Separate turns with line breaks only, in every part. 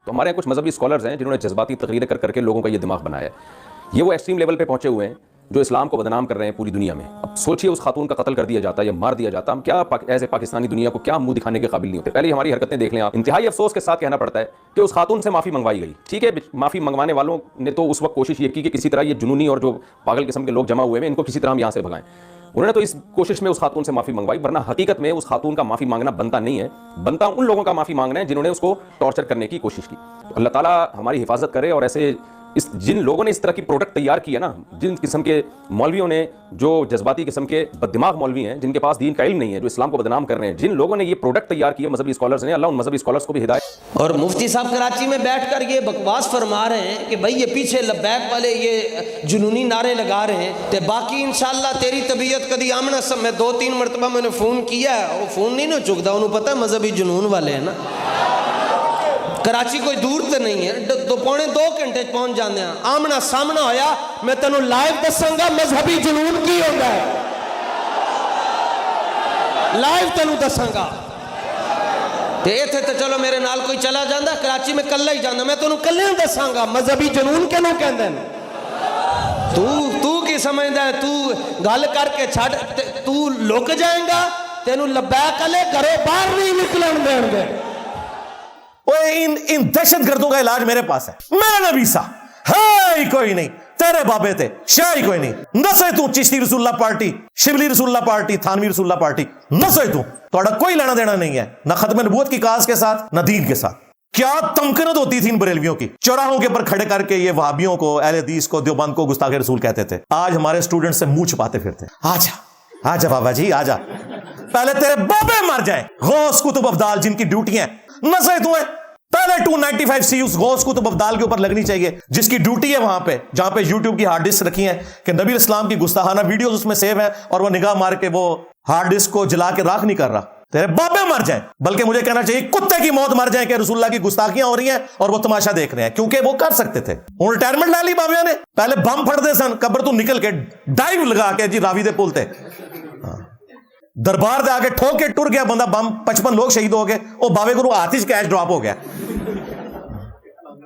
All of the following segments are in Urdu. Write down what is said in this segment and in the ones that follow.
تو ہمارے یہاں کچھ مذہبی اسکالرز ہیں جنہوں نے جذباتی تقریریں کر کے لوگوں کا یہ دماغ بنایا ہے. یہ وہ ایکسٹریم لیول پہ پہنچے ہوئے ہیں جو اسلام کو بدنام کر رہے ہیں پوری دنیا میں. اب سوچئے اس خاتون کا قتل کر دیا جاتا یا مار دیا جاتا, ہم کیا ایسے پاکستانی دنیا کو کیا منہ دکھانے کے قابل نہیں ہوتے. پہلے ہماری حرکتیں دیکھ لیں آپ. انتہائی افسوس کے ساتھ کہنا پڑتا ہے کہ اس خاتون سے معافی منگوائی گئی. ٹھیک ہے, معافی منگوانے والوں نے تو اس وقت کوشش یہ کی کہ کسی طرح یہ جنونی اور جو پاگل قسم کے لوگ جمع ہوئے ہیں ان کو کسی طرح ہم یہاں سے بھگائیں. انہوں نے تو اس کوشش میں اس خاتون سے معافی منگوائی, ورنہ حقیقت میں اس خاتون کا معافی مانگنا بنتا نہیں ہے. بنتا ان لوگوں کا معافی مانگنا ہے جنہوں نے اس کو ٹارچر کرنے کی کوشش کی. تو اللہ تعالیٰ ہماری حفاظت کرے. اور ایسے جن لوگوں نے اس طرح کی پروڈکٹ تیار کی ہے نا, جن قسم کے مولویوں نے, جو جذباتی قسم کے بددماغ مولوی ہیں جن کے پاس دین کا علم نہیں ہے, جو اسلام کو بدنام کر رہے ہیں, جن لوگوں نے یہ پروڈکٹ تیار کیا مذہبی اسکالرز نے, اللہ ان مذہبی اسکالرز کو بھی ہدایت.
اور مفتی صاحب کراچی میں بیٹھ کر یہ بکواس فرما رہے ہیں کہ بھائی یہ پیچھے لبیک والے یہ جنونی نعرے لگا رہے ہیں تے باقی انشاءاللہ تیری طبیعت کدی آمنا سب. میں 2-3 مرتبہ میں نے فون کیا ہے, وہ فون نہیں نا چکتا, انہوں پتہ ہے مذہبی جنون والے ہیں نا. کراچی کوئی دور تو نہیں ہے, 2.25 گھنٹے پہنچ جانے ہیں. آمنا سامنا ہویا میں تینوں لائیو دساں گا مذہبی جنون کی ہوتا ہے, لائیو تینوں دساں گا. تے تھے تو چلو میرے نال کوئی چلا جاندہ, کراچی میں کلہ ہی جاندہ, میں تینوں کلہ دساں گا مذہبی جنون کے نو کہندے ہیں. تو کی سمجھدا ہے, تو گل کر کے چھڑ, تو لک جائیں گا, تینوں لبیک علی گھروں باہر نہیں نکلن دیں گے.
ان دہشت گردوں کا علاج میرے پاس ہے. میرا نبی سا ہے ہی کوئی نہیں, تیرے بابے تھے شاہ ہی کوئی نہیں. نسے تو چشتی رسول اللہ پارٹی, شبلی رسول اللہ پارٹی, تھانوی رسول اللہ پارٹی, نسے تو توڑا کوئی لینا دینا نہیں ہے, نہ ختم نبوت کی کاز کے ساتھ نہ دین کے ساتھ. کیا تمکنت ہوتی تھی ان بریلویوں کی, چوراہوں کے پر کھڑے کر کے یہ وہابیوں کو, اہل حدیث کو, دیوبند کو گستاخ رسول کہتے تھے. آج ہمارے اسٹوڈنٹ سے منہ چھپاتے پھرتے. آجا آجا بابا جی آجا, پہلے تیرے بابے مر جائیں. غوث کتب افضال جن کی ڈیوٹی ہیں نسے تو ہیں, پہلے 295 سی اس غوث کتب افضال کے اوپر لگنی چاہیے, جس کی ڈیوٹی ہے وہاں پہ, جہاں پہ یوٹیوب کی ہارڈ ڈسک رکھی ہیں کہ نبی اسلام کی گستاخانہ ویڈیوز اس میں سیو ہیں, اور وہ نگاہ مار کے وہ ہارڈ ڈسک کو جلا کے راکھ نہیں کر رہا. تیرے بابے مر جائیں, بلکہ مجھے کہنا چاہیے کتے کی موت مر جائیں کہ رسول اللہ کی گستاخیاں ہو رہی ہیں اور وہ تماشا دیکھ رہے ہیں, کیونکہ وہ کر سکتے تھے. انہوں نے ریٹائرمنٹ لے لی بابیاں نے, پہلے بم پھڑ دے سن قبر تو نکل کے ڈائیو لگا کے جی راوی دے پول تے دربار دے آگے ٹھوک کے ٹر گیا بندہ, بم 55 لوگ شہید ہو گئے, وہ بابے کو آتش کیش ڈراپ ہو گیا.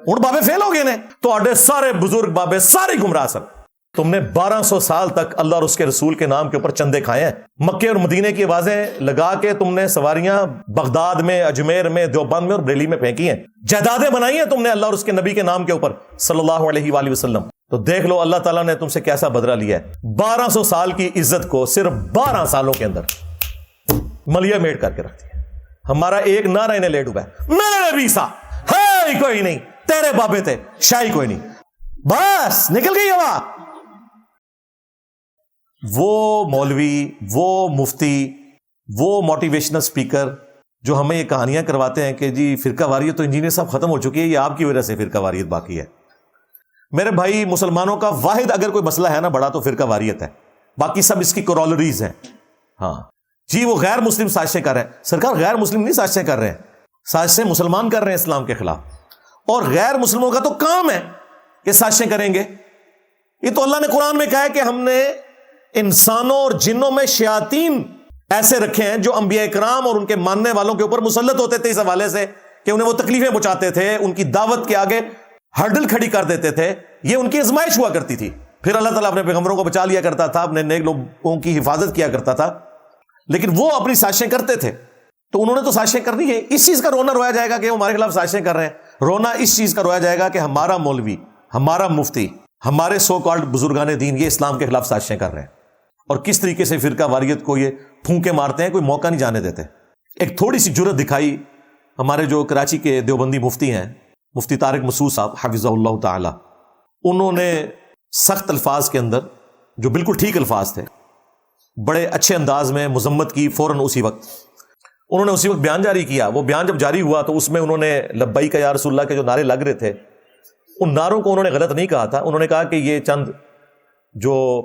ہوں بابے فیل ہو گئے نے, تو آڈے سارے بزرگ بابے سارے گمراہ سن. تم نے 1200 سال تک اللہ اور اس کے رسول کے نام کے اوپر چندے کھائے ہیں. مکے اور مدینے کی آوازیں لگا کے تم نے سواریاں بغداد میں, اجمیر میں, دیوبند میں اور بریلی میں پھینکی ہیں. جائیدادیں بنائی ہیں تم نے اللہ اور اس کے نبی کے نام کے اوپر صلی اللہ علیہ وآلہ وسلم. تو دیکھ لو اللہ تعالیٰ نے تم سے کیسا بدلہ لیا ہے. 1200 سال کی عزت کو صرف 12 سالوں کے اندر ملیا میٹ کر کے رکھ دیا. ہمارا ایک نعرہ انہیں لیٹ ہوا ہے, میرے نبی سا ہے ہی کوئی نہیں, تیرے بابے تھے شاہی کوئی نہیں. بس نکل گئی ہوا. وہ مولوی, وہ مفتی, وہ موٹیویشنل سپیکر جو ہمیں یہ کہانیاں کرواتے ہیں کہ جی فرقہ واریت تو انجینئر صاحب ختم ہو چکی ہے, یہ آپ کی وجہ سے فرقہ واریت باقی ہے. میرے بھائی مسلمانوں کا واحد اگر کوئی مسئلہ ہے نا بڑا, تو فرقہ واریت ہے. باقی سب اس کی کورولریز ہیں. ہاں جی وہ غیر مسلم سازشیں کر رہے ہیں. سرکار غیر مسلم نہیں سازشیں کر رہے ہیں, سازشیں مسلمان کر رہے ہیں اسلام کے خلاف. اور غیر مسلموں کا تو کام ہے کہ سازشیں کریں گے. یہ تو اللہ نے قرآن میں کہا ہے کہ ہم نے انسانوں اور جنوں میں شیاطین ایسے رکھے ہیں جو انبیاء کرام اور ان کے ماننے والوں کے اوپر مسلط ہوتے تھے اس حوالے سے کہ انہیں وہ تکلیفیں پہنچاتے تھے, ان کی دعوت کے آگے ہرڈل کھڑی کر دیتے تھے. یہ ان کی آزمائش ہوا کرتی تھی. پھر اللہ تعالیٰ اپنے پیغمبروں کو بچا لیا کرتا تھا, اپنے نیک لوگوں کی حفاظت کیا کرتا تھا. لیکن وہ اپنی سازشیں کرتے تھے, تو انہوں نے تو سازشیں کرنی ہے. اس چیز کا رونا رویا جائے گا کہ وہ ہمارے خلاف سازشیں کر رہے ہیں. رونا اس چیز کا رویا جائے گا کہ ہمارا مولوی, ہمارا مفتی, ہمارے سو کالڈ بزرگان دین یہ اسلام کے خلاف سازشیں کر رہے ہیں, اور کس طریقے سے فرقہ واریت کو یہ پھونکے مارتے ہیں, کوئی موقع نہیں جانے دیتے. ایک تھوڑی سی جرت دکھائی ہمارے جو کراچی کے دیوبندی مفتی ہیں, مفتی طارق مسعود صاحب حفظہ اللہ تعالی. انہوں نے سخت الفاظ کے اندر, جو بالکل ٹھیک الفاظ تھے, بڑے اچھے انداز میں مذمت کی. فوراً اسی وقت انہوں نے اسی وقت بیان جاری کیا. وہ بیان جب جاری ہوا تو اس میں انہوں نے لبیک یا رسول اللہ کے جو نعرے لگ رہے تھے, ان نعروں کو انہوں نے غلط نہیں کہا تھا. انہوں نے کہا کہ یہ چند جو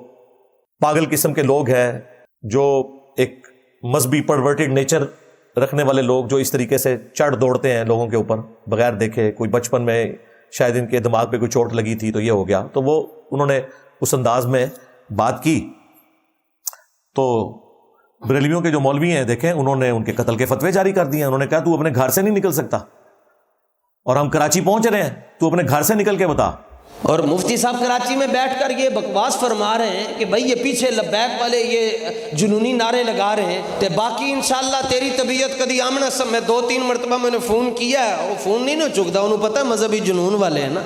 پاگل قسم کے لوگ ہیں, جو ایک مذہبی پرورٹڈ نیچر رکھنے والے لوگ, جو اس طریقے سے چڑھ دوڑتے ہیں لوگوں کے اوپر بغیر دیکھے, کوئی بچپن میں شاید ان کے دماغ پہ کوئی چوٹ لگی تھی تو یہ ہو گیا. تو وہ انہوں نے اس انداز میں بات کی. تو بریلویوں کے جو مولوی ہیں دیکھیں, انہوں نے ان کے قتل کے فتوے جاری کر دیے. انہوں نے کہا تو اپنے گھر سے نہیں نکل سکتا, اور ہم کراچی پہنچ رہے ہیں, تو اپنے گھر سے نکل کے بتا.
اور مفتی صاحب کراچی میں بیٹھ کر یہ بکواس فرما رہے ہیں کہ بھائی یہ پیچھے لبیک والے یہ جنونی نعرے لگا رہے ہیں, تے باقی انشاءاللہ تیری طبیعت کدی آمنا سب. میں 2-3 مرتبہ میں نے فون کیا ہے, وہ فون نہیں نا چکتا, انہوں پتہ ہے مذہبی جنون والے ہیں نا.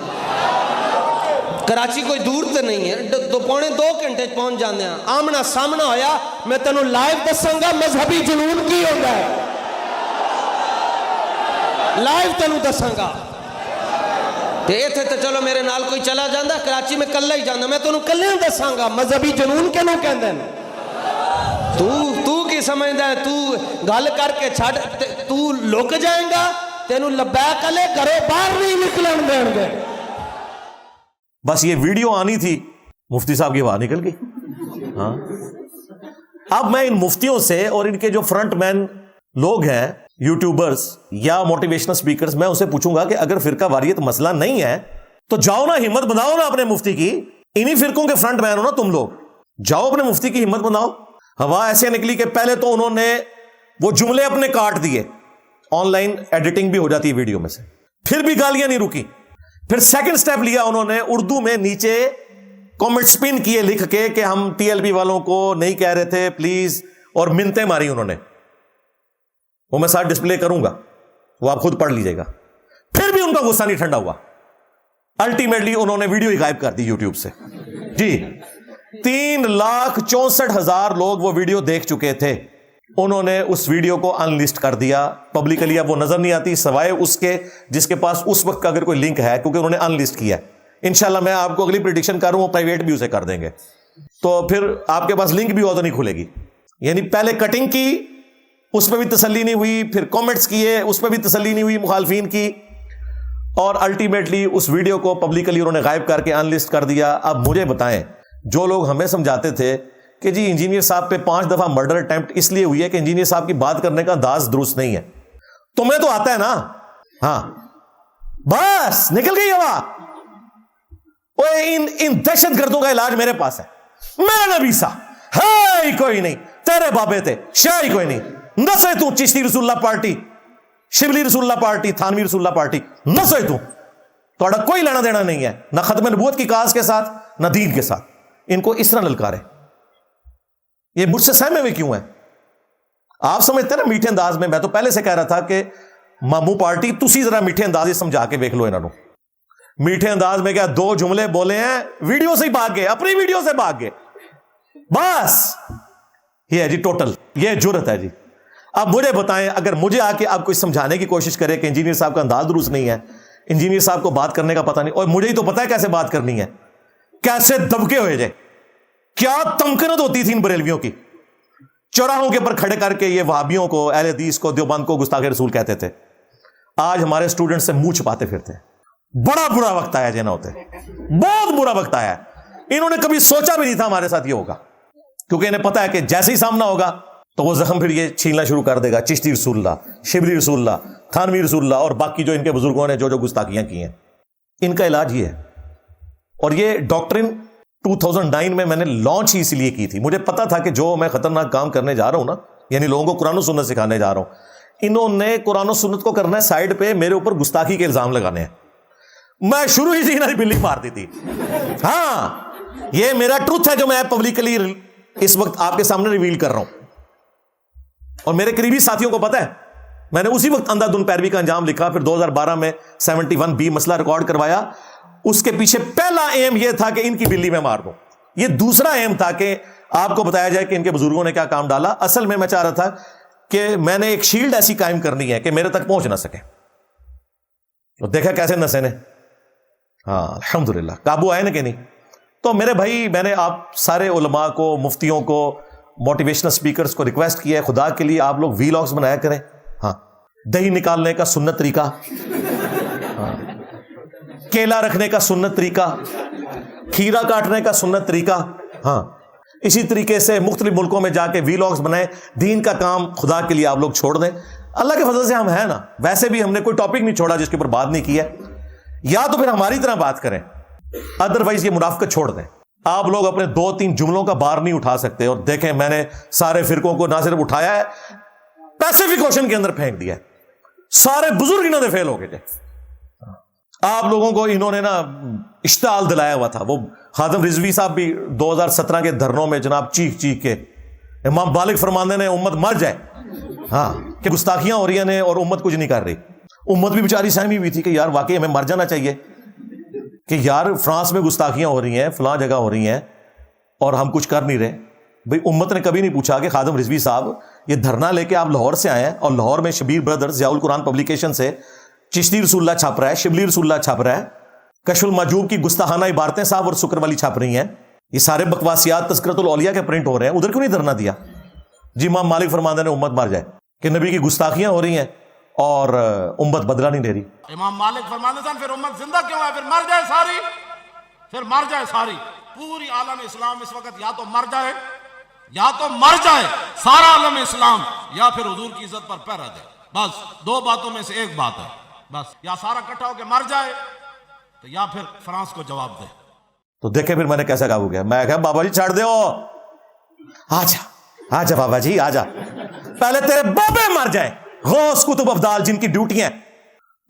کراچی کوئی دور تو نہیں ہے, 2.25 گھنٹے پہنچ جانے ہیں. آمنا سامنا ہویا میں تینوں لائیو دساں گا مذہبی جنون کی ہوتا ہے, لائیو تینوں دساں گا. تے ایتھے تے چلو میرے نال کوئی چلا جاندہ, کراچی میں کلہ ہی جاندہ. میں تینوں کلے دساں گا مذہبی جنون کینوں کہندے ہیں. تو کی سمجھدا ہے, تو گل کر کے چھڑ, تو لک جائیں گا, تینوں لبیک علی گھروں باہر نہیں نکلن دیں گے.
بس یہ ویڈیو آنی تھی, مفتی صاحب کی باہر نکل گئی. ہاں, اب میں ان مفتیوں سے اور ان کے جو فرنٹ مین لوگ ہیں, یوٹیوبرز یا موٹیویشنل سپیکرز, میں اسے پوچھوں گا کہ اگر فرقہ واریت مسئلہ نہیں ہے تو جاؤ نا, ہمت بناؤ نا اپنے مفتی کی. انہی فرقوں کے فرنٹ مین ہو نا تم لوگ, جاؤ اپنے مفتی کی ہمت بناؤ. ہوا ایسے نکلی کہ پہلے تو انہوں نے وہ جملے اپنے کاٹ دیے, آن لائن ایڈیٹنگ بھی ہو جاتی ہے ویڈیو میں سے, پھر بھی گالیاں نہیں رکی. پھر سیکنڈ سٹیپ لیا انہوں نے, اردو میں نیچے کامنٹ سپن کیے لکھ کے کہ ہم ٹی ایل بی والوں کو نہیں کہہ رہے تھے پلیز, اور منتیں ماری انہوں نے. وہ میں ساتھ ڈسپلے کروں گا, وہ آپ خود پڑھ لیجئے گا. پھر بھی ان کا غصہ نہیں ٹھنڈا ہوا, الٹیمیٹلی انہوں نے ویڈیو ہی غائب کر دی یوٹیوب سے. جی 3,64,000 لوگ وہ ویڈیو دیکھ چکے تھے, انہوں نے اس ویڈیو کو ان لسٹ کر دیا پبلکلی. اب وہ نظر نہیں آتی سوائے اس کے جس کے پاس اس وقت کا اگر کوئی لنک ہے, کیونکہ انہوں نے ان لسٹ کیا ہے. انشاءاللہ میں آپ کو اگلی پریڈکشن کر رہا ہوں, پرائیویٹ بھی اسے کر دیں گے, تو پھر آپ کے پاس لنک بھی ہو تو نہیں کھلے گی. یعنی پہلے کٹنگ کی, اس پہ بھی تسلی نہیں ہوئی, پھر کامنٹس کیے, اس پہ بھی تسلی نہیں ہوئی مخالفین کی, اور الٹیمیٹلی اس ویڈیو کو پبلکلی انہوں نے غائب کر کے ان لسٹ کر دیا. اب مجھے بتائیں, جو لوگ ہمیں سمجھاتے تھے کہ جی انجینئر صاحب پہ 5 دفعہ مرڈر اٹیمپٹ اس لیے ہوئی ہے کہ انجینئر صاحب کی بات کرنے کا انداز درست نہیں ہے, تمہیں تو آتا ہے نا. ہاں بس نکل گئی ہوا. ان دہشت گردوں کا علاج میرے پاس ہے. میرا نبی سا ہے ہی کوئی نہیں, تیرے بابے تھے شاہ ہی کوئی نہیں. نسے تو چشتی رسول اللہ پارٹی, شبلی رسول اللہ پارٹی, تھانوی رسول اللہ پارٹی, نسے تو تھوڑا کوئی لینا دینا نہیں ہے نہ ختم نبوت کی کاز کے ساتھ نہ دین کے ساتھ. ان کو اس طرح للکارے, یہ مجھ سے سہمے ہوئے کیوں ہیں؟ آپ سمجھتے ہیں نا میٹھے انداز میں, میں تو پہلے سے کہہ رہا تھا کہ مامو پارٹی تسی ذرا میٹھے انداز سمجھا کے دیکھ لو انہوں نے. میٹھے انداز میں کیا 2 جملے بولے ہیں, ویڈیو سے ہی بھاگ گئے, اپنی ویڈیو سے بھاگ گئے. بس یہ ہے جی ٹوٹل, یہ جرت ہے جی. اب مجھے بتائیں, اگر مجھے آ کے آپ کوئی سمجھانے کی کوشش کرے کہ انجینئر صاحب کا انداز درست نہیں ہے, انجینئر صاحب کو بات کرنے کا پتہ نہیں, اور مجھے ہی تو پتہ ہے کیسے بات کرنی ہے, کیسے دبکے ہوئے جائے, کیا تمکنت ہوتی تھی ان بریلویوں کی. چوراہوں کے پر کھڑے کر کے یہ وہابیوں کو, اہل حدیث کو, دیوبند کو گستاخ رسول کہتے تھے. آج ہمارے اسٹوڈنٹ سے منہ چھپاتے پھرتے ہیں. بڑا برا وقت آیا جینا ہوتے, بہت برا وقت آیا. انہوں نے کبھی سوچا بھی نہیں تھا ہمارے ساتھ یہ ہوگا, کیونکہ انہیں پتا ہے کہ جیسے ہی سامنا ہوگا تو وہ زخم پھر یہ چھیننا شروع کر دے گا. چشتی رسول اللہ, شبلی رسول اللہ, تھانوی رسول اللہ, اور باقی جو ان کے بزرگوں نے جو گستاخیاں کی ہیں, ان کا علاج یہ ہے. اور یہ ڈاکٹرن 2009 میں نے لانچ ہی اس لیے کی تھی. مجھے پتا تھا کہ جو میں خطرناک کام کرنے جا رہا ہوں نا, یعنی لوگوں کو قرآن و سنت سکھانے جا رہا ہوں, انہوں نے قرآن و سنت کو کرنا ہے سائڈ پہ, میرے اوپر گستاخی کے الزام لگانے ہیں. میں شروع ہی سے انہیں بلی مار دی تھی. ہاں یہ میرا ٹروتھ ہے جو میں پبلکلی اس وقت آپ کے سامنے ریویل کر رہا ہوں. اور میرے قریبی ساتھیوں کو پتا ہے, میں نے اسی وقت اندھا دھند پیروی کا انجام لکھا, پھر 2012 میں 71B مسئلہ ریکارڈ کروایا. اس کے پیچھے پہلا ایم یہ تھا کہ ان کی بلی میں مار دوں. یہ دوسرا ایم تھا کہ آپ کو بتایا جائے کہ ان کے بزرگوں نے کیا کام ڈالا. اصل میں چاہ رہا تھا کہ میں نے ایک شیلڈ ایسی قائم کرنی ہے کہ میرے تک پہنچ نہ سکے. اور دیکھا کیسے نسے نے, ہاں الحمدللہ قابو آئے نا کہ نہیں. تو میرے بھائی, میں نے آپ سارے علماء کو, مفتیوں کو, موٹیویشنل سپیکرز کو ریکویسٹ کیا ہے, خدا کے لیے آپ لوگ ویلاگز بنایا کریں. ہاں دہی نکالنے کا سنت طریقہ, ہاں کیلا رکھنے کا سنت طریقہ, کھیرا کاٹنے کا سنت طریقہ. ہاں اسی طریقے سے مختلف ملکوں میں جا کے ویلاگز بنائیں. دین کا کام خدا کے لیے آپ لوگ چھوڑ دیں. اللہ کے فضل سے ہم ہیں نا, ویسے بھی ہم نے کوئی ٹاپک نہیں چھوڑا جس کے اوپر بات نہیں کی ہے. یا تو پھر ہماری طرح بات کریں, ادروائز یہ منافقت چھوڑ دیں. آپ لوگ اپنے 2-3 جملوں کا بار نہیں اٹھا سکتے. اور دیکھیں میں نے سارے فرقوں کو نہ صرف اٹھایا ہے, پیسیفک اوشن کے اندر پھینک دیا ہے. سارے بزرگ انہوں نے فیل ہو گئے. آپ لوگوں کو انہوں نے نا اشتعال دلایا ہوا تھا. وہ خادم رضوی صاحب بھی 2017 کے دھرنوں میں جناب چیخ چیخ کے امام بالغ فرماندے نے امت مر جائے, ہاں کہ گستاخیاں ہو رہی ہیں اور امت کچھ نہیں کر رہی. امت بھی بیچاری سہمی ہوئی تھی کہ یار واقعی ہمیں مر جانا چاہیے کہ یار فرانس میں گستاخیاں ہو رہی ہیں, فلاں جگہ ہو رہی ہیں اور ہم کچھ کر نہیں رہے. بھئی امت نے کبھی نہیں پوچھا کہ خادم رضوی صاحب یہ دھرنا لے کے آپ لاہور سے آئے ہیں اور لاہور میں شبیر بردرز ضیاء القرآن پبلیکیشن سے چشتی رسول اللہ چھپ رہا ہے, شبلی رسول اللہ چھپ رہا ہے, کشف المحجوب کی گستاخانہ عبارتیں صاحب اور سکر والی چھپ رہی ہیں, یہ سارے بکواسیات تذکرۃ الاولیاء کے پرنٹ ہو رہے ہیں, ادھر کیوں نہیں دھرنا دیا؟ جی امام مالک فرماندے نے امت مر جائے کہ نبی کی گستاخیاں ہو رہی ہیں اور امت بدلہ نہیں لے رہی.
امام مالک فرماندے تھے پھر امت زندہ کیوں ہے؟ پھر مر جائے ساری, پھر مر جائے ساری. پوری عالم اسلام اس وقت یا تو مر جائے, یا تو مر جائے سارا عالم اسلام, یا پھر حضور کی عزت پر پیر رہ جائے. بس دو باتوں میں سے ایک بات ہے, بس یا سارا اکٹھا ہو کے مر جائے تو یا پھر فرانس کو جواب دے.
تو دیکھیں پھر میں نے کیسا قابو کیا. میں کہا بابا جی چھاڑ دو, آجا بابا جی آجا, پہلے تیرے بابے مر جائیں. غوث کتب افضال جن کی ڈیوٹیاں,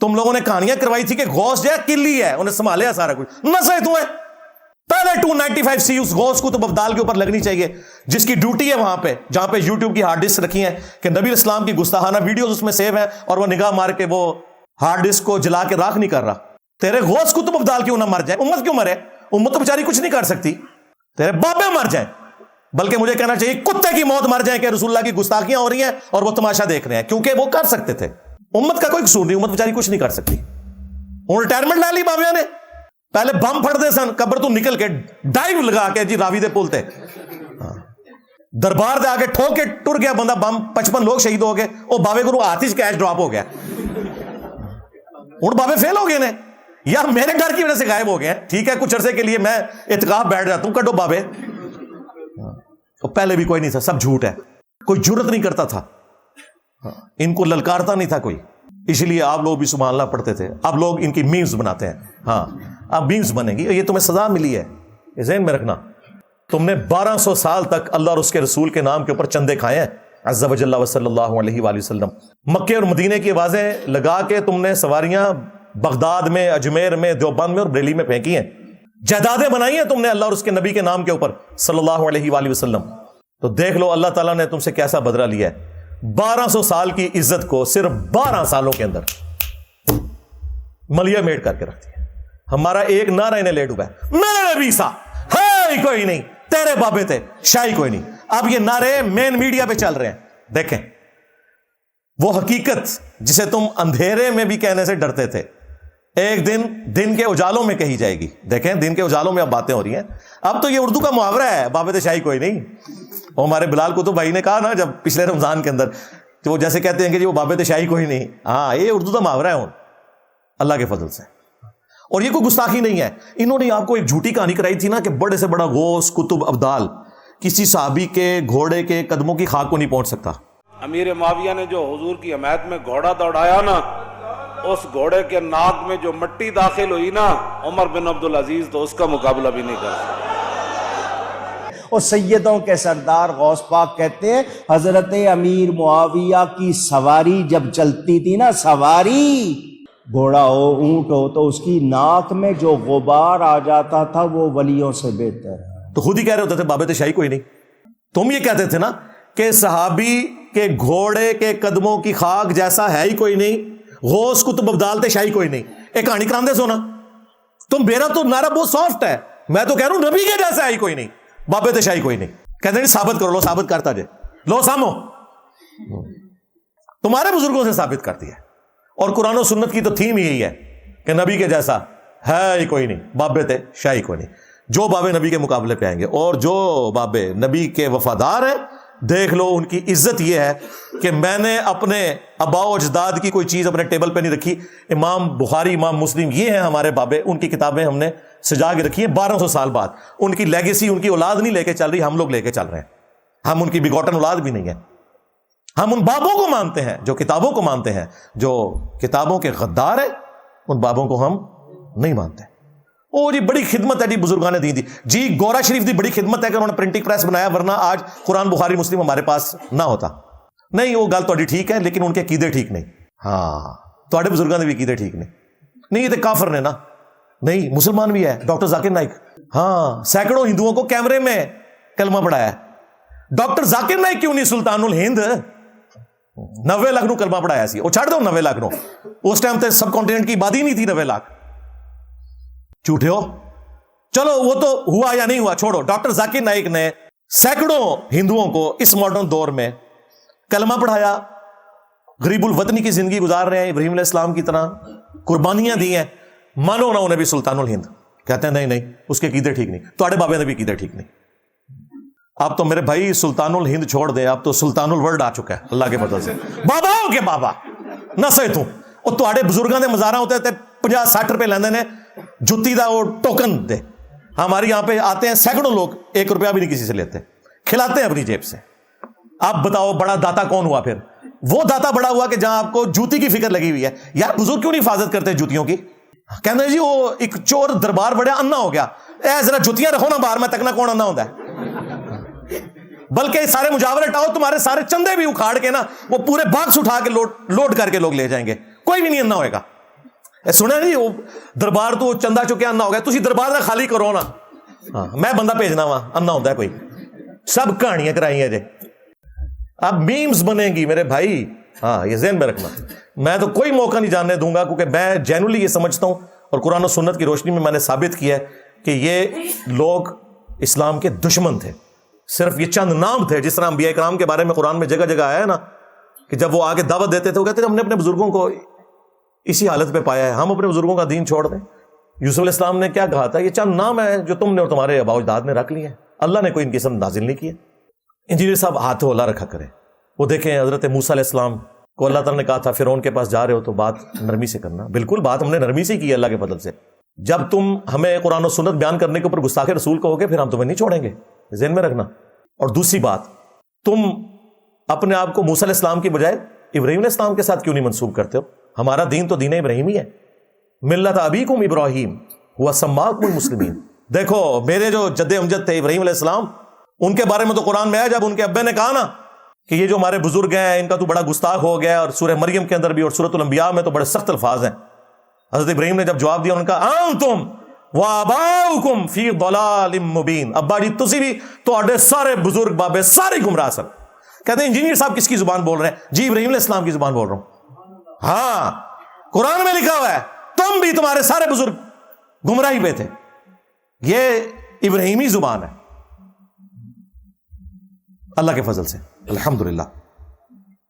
تم لوگوں نے کہانیاں کروائی تھی کہ غوث جو ہے کلی ہے, انہیں سنبھالیا سارا کچھ, نسے تمہیں پہلے 295 سی اس غوث کتب افضال کے اوپر لگنی چاہیے جس کی ڈیوٹی ہے وہاں پہ, جہاں پہ یوٹیوب کی ہارڈ ڈسک رکھی ہیں کہ نبی اسلام کی گستاخانہ ویڈیوز اس میں سیو ہیں اور وہ نگاہ مار کے وہ ہارڈ ڈسک کو جلا کے راکھ نہیں کر رہا. تیرے غوث کتب افضال کیوں نہ مر جائے؟ امت کیوں مرے؟ امت تو بیچاری کچھ نہیں کر سکتی, تیرے بابے مر جائیں. بلکہ مجھے کہنا چاہیے کتے کی موت مر جائیں کہ رسول اللہ کی گستاخیاں ہو رہی ہیں اور وہ تماشا دیکھ رہے ہیں, کیونکہ وہ کر سکتے تھے. امت کا کوئی قصور نہیں, امت بیچاری کچھ نہیں کر سکتی. انہوں ریٹائرمنٹ لا لی بابیاں نے, پہلے بم پھڑ دے سن قبر تو نکل کے ڈائیو لگا کے جی راوی دے پول تے دربار دے آگے ٹھوک کے ٹر گیا بندہ, بم 55 لوگ شہید ہو گئے, وہ بابے کو ہاتھ ہی کیش ڈراپ ہو گیا. ہوں بابے فیل ہو گئے نے یار, میرے ڈر کی وجہ سے غائب ہو گئے ہیں. ٹھیک ہے کچھ عرصے کے لیے میں اعتکاف بیٹھ جاتا ہوں, کڈو بابے. پہلے بھی کوئی نہیں تھا, سب جھوٹ ہے, کوئی جرت نہیں کرتا تھا, ان کو للکارتا نہیں تھا کوئی, اس لیے آپ لوگ بھی سنبھالنا پڑتے تھے. اب لوگ ان کی میمز بناتے ہیں, ہاں اب میمز بنے گی, یہ تمہیں سزا ملی ہے, یہ ذہن میں رکھنا. تم نے 1200 سال تک اللہ اور اس کے رسول کے نام کے اوپر چندے کھائے ہیں, عز و جل و صلی اللہ علیہ وآلہ وسلم. مکے اور مدینے کی آوازیں لگا کے تم نے سواریاں بغداد میں, اجمیر میں, دیوبند میں اور بریلی میں پھینکی ہیں, جائیدادیں بنائی ہیں تم نے اللہ اور اس کے نبی کے نام کے اوپر صلی اللہ علیہ وآلہ وسلم. تو دیکھ لو اللہ تعالیٰ نے تم سے کیسا بدلہ لیا ہے. 1200 سال کی عزت کو صرف 12 سالوں کے اندر ملیا میٹ کر کے رکھتی ہے. ہمارا ایک نعرہ انہیں لیٹ ہوا ہے, میرے نبی سا ہے کوئی نہیں, تیرے بابے تھے شاہی کوئی نہیں. اب یہ نعرے مین میڈیا پہ چل رہے ہیں. دیکھیں وہ حقیقت جسے تم اندھیرے میں بھی کہنے سے ڈرتے تھے, ایک دن دن کے اجالوں میں کہی جائے گی. دیکھیں دن کے اجالوں میں اب باتیں ہو رہی ہیں. اب تو یہ اردو کا محاورہ ہے, بابے تھے شاہی کوئی نہیں. وہ ہمارے بلال کتب بھائی نے کہا نا جب پچھلے رمضان کے اندر, تو وہ جیسے کہتے ہیں کہ جی وہ بابے تھے شاہی کوئی نہیں, ہاں یہ اردو کا محاورہ ہے اللہ کے فضل سے, اور یہ کوئی گستاخی نہیں ہے. انہوں نے آپ کو ایک جھوٹی کہانی کرائی تھی نا کہ بڑے سے بڑا غوث کتب ابدال کسی صحابی کے گھوڑے کے قدموں کی خاک کو نہیں پہنچ سکتا.
امیر معاویہ نے جو حضور کی حمایت میں گھوڑا دوڑایا نا, اس گھوڑے کے ناک میں جو مٹی داخل ہوئی نا, عمر بن عبدالعزیز تو اس کا مقابلہ بھی نہیں کر سکتا.
اور سیدوں کے سردار غوث پاک کہتے ہیں حضرت امیر معاویہ کی سواری جب چلتی تھی نا, سواری گھوڑا ہو اونٹ ہو, تو اس کی ناک میں جو غبار آ جاتا تھا وہ ولیوں سے بہتر ہے.
تو خود ہی کہہ رہے ہوتے تھے بابے تھے شاہی کوئی نہیں. تم یہ کہتے تھے نا کہ صحابی کے گھوڑے کے قدموں کی خاک جیسا ہے ہی کوئی نہیں, غوث کتب ابدال تھے شاہی کوئی نہیں. ایک کہانی کراندے سونا تم, میرا تو نعرہ بہت سافٹ ہے, میں تو کہہ رہا ہوں نبی کے جیسا ہے ہی کوئی نہیں, بابے تھے شاہی کوئی نہیں. کہتے نہیں ثابت کرو, لو ثابت کرتا جائے, لو سامو تمہارے بزرگوں سے ثابت کرتی ہے. اور قرآن و سنت کی تو تھیم ہی یہی ہے کہ نبی کے جیسا ہے ہی کوئی نہیں, بابے تھے شاہی کوئی نہیں. جو بابے نبی کے مقابلے پہ آئیں گے, اور جو بابے نبی کے وفادار ہیں, دیکھ لو ان کی عزت یہ ہے کہ میں نے اپنے آباء و اجداد کی کوئی چیز اپنے ٹیبل پہ نہیں رکھی. امام بخاری, امام مسلم, یہ ہیں ہمارے بابے, ان کی کتابیں ہم نے سجا کے رکھی ہیں 1200 سال بعد. ان کی لیگیسی, ان کی اولاد نہیں لے کے چل رہی, ہم لوگ لے کے چل رہے ہیں. ہم ان کی بیگوٹن اولاد بھی نہیں ہیں. ہم ان بابوں کو مانتے ہیں جو کتابوں کو مانتے ہیں. جو کتابوں کے غدار ہیں ان بابوں کو ہم نہیں مانتے. او جی بڑی خدمت ہے جی بزرگان نے دی تھی جی. گورا شریف دی بڑی خدمت ہے کہ انہوں نے پرنٹنگ پریس بنایا, ورنہ آج قرآن بخاری مسلم ہمارے پاس نہ ہوتا. نہیں وہ گل تھوڑی ٹھیک ہے, لیکن ان کے عقیدے ٹھیک نہیں. ہاں تھوڑے بزرگان کے بھی عقیدے ٹھیک نہیں. نہیں یہ تو کافر نے نا. نہیں مسلمان بھی ہے ڈاکٹر ذاکر نائک. ہاں سینکڑوں ہندوؤں کو کیمرے میں کلمہ پڑھایا ہے. ڈاکٹر ذاکر نائک کیوں نہیں سلطان الہند 90 لاکھ نو کلمہ پڑھایا سی. وہ چھڑ دو 90 لاکھ نو, اس ٹائم تے سب کانٹیننٹ کی آبادی نہیں تھی 90 لاکھ. جھوٹے ہو. چلو وہ تو ہوا یا نہیں ہوا چھوڑو. ڈاکٹر ذاکر نائک نے سینکڑوں ہندوؤں کو اس ماڈرن دور میں کلمہ پڑھایا, غریب الوطنی کی زندگی گزار رہے ہیں, ابراہیم علیہ السلام کی طرح قربانیاں دی ہیں. مانو نہ انہیں بھی سلطان الہند. کہتے ہیں نہیں اس کے عقیدے ٹھیک نہیں, تھوڑے بابے نے بھی عقیدے ٹھیک نہیں. آپ تو میرے بھائی سلطان الہند چھوڑ دیں, آپ تو سلطان الورلڈ آ چکا ہے اللہ کے فضل سے. باباؤں کے بابا نہ سہی تو وہ تھوڑے بزرگاں دے مزاراں ہوتے تھے 50-60 روپے لیندے نے جتی دا وہ ٹوکن دے. ہمارے یہاں پہ آتے ہیں سینکڑوں لوگ, 1 روپیہ بھی نہیں کسی سے لیتے, کھلاتے ہیں اپنی جیب سے. آپ بتاؤ بڑا داتا کون ہوا پھر؟ وہ داتا بڑا ہوا کہ جہاں آپ کو جوتی کی فکر لگی ہوئی ہے. یار بزرگ کیوں نہیں حفاظت کرتے جوتیوں کی؟ کہتے ہیں جی وہ ایک چور دربار بڑا انا ہو گیا, اے ذرا جوتیاں رکھو نا باہر, میں تکنا کون انا ہوتا ہے. بلکہ سارے مجاور ہٹاؤ, تمہارے سارے چندے بھی اکھاڑ کے نا وہ پورے باکس اٹھا کے لوڈ کر کے لوگ لے جائیں گے, کوئی بھی نہیں انا ہوئے گا. سنا نہیں وہ دربار تو چندہ چکے انا ہو گیا, تسی دربار نہ خالی کرو نا, ہاں میں بندہ بھیجنا وا انا ہوتا ہے کوئی. سب کہانیاں کرائی ہیں جی, اب میمز بنیں گی میرے بھائی. ہاں یہ ذہن میں رکھنا. میں تو کوئی موقع نہیں جاننے دوں گا, کیونکہ میں جینولی یہ سمجھتا ہوں اور قرآن و سنت کی روشنی میں نے ثابت کیا ہے کہ یہ لوگ اسلام کے دشمن تھے. صرف یہ چند نام تھے, جس طرح انبیاء کرام کے بارے میں قرآن میں جگہ جگہ آیا ہے نا کہ جب وہ آگے دعوت دیتے تھے وہ کہتے تھے ہم نے اپنے بزرگوں کو اسی حالت پہ پایا ہے, ہم اپنے بزرگوں کا دین چھوڑ دیں. یوسف علیہ السلام نے کیا کہا تھا, یہ چند نام ہے جو تم نے اور تمہارے آباء و اجداد نے رکھ لیے ہیں, اللہ نے کوئی ان کی اسم نازل نہیں کیا. انجینئر صاحب ہاتھ ہولا رکھا کریں. وہ دیکھیں حضرت موسیٰ علیہ السلام کو اللہ تعالیٰ نے کہا تھا فرعون کے پاس جا رہے ہو تو بات نرمی سے کرنا. بالکل بات ہم نے نرمی سے کی اللہ کے فضل سے. جب تم ہمیں قرآن و سنت بیان کرنے کے اوپر گستاخ رسول کہو گے پھر ہم تمہیں نہیں چھوڑیں گے, ذہن میں رکھنا. اور دوسری بات, تم اپنے آپ کو موسیٰ علیہ السلام کی بجائے ابراہیم علیہ السلام کے ساتھ کیوں نہیں منسوب کرتے ہو؟ ہمارا دین تو دین ابراہیمی ہے. ملت ابیکم ابراہیم ہوا سماکم المسلمین. دیکھو میرے جو جد امجد تھے ابراہیم علیہ السلام, ان کے بارے میں تو قرآن میں آیا جب ان کے ابے نے کہا نا کہ یہ جو ہمارے بزرگ ہیں ان کا تو بڑا گستاخ ہو گیا, اور سورہ مریم کے اندر بھی اور سورۃ الانبیاء میں تو بڑے سخت الفاظ ہیں. حضرت ابراہیم نے جب جواب دیا ان کا انتم وآباؤکم فی ضلال مبین, ابا جی تسی بھی تواڈے سارے بزرگ بابے سارے گمراہ سن. کہتے ہیں انجینئر صاحب کس کی زبان بول رہے ہیں؟ جی ابراہیم علیہ السلام کی زبان بول رہا ہوں. ہاں قرآن میں لکھا ہوا ہے تم بھی تمہارے سارے بزرگ گمراہی پہ تھے. یہ ابراہیمی زبان ہے اللہ کے فضل سے الحمدللہ.